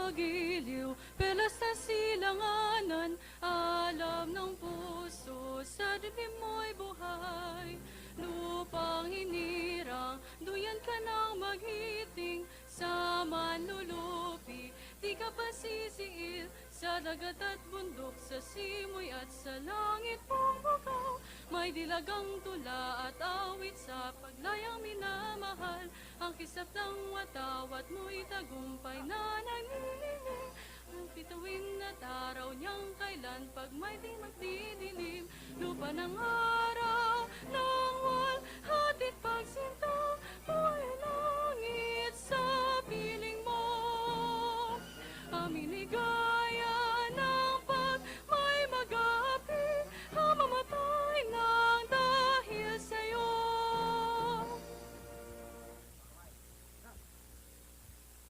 magiliw, pelas na silanganan, alam ng puso, sa dibdib mo'y buhay. Lupang hinirang, duyan ka nang maghiting, sa manlulupi, di ka pa sisiil, sa dagat at bundok, sa simoy at sa langit mong bukaw. May dilagang tula at awit sa paglayang minamahal, ang kisap ng watawat mo'y tagumpay na naglililim. Ang bituin at araw niyang kailan pag may di magdidilim, lupa ng araw ng walhati pagsinta.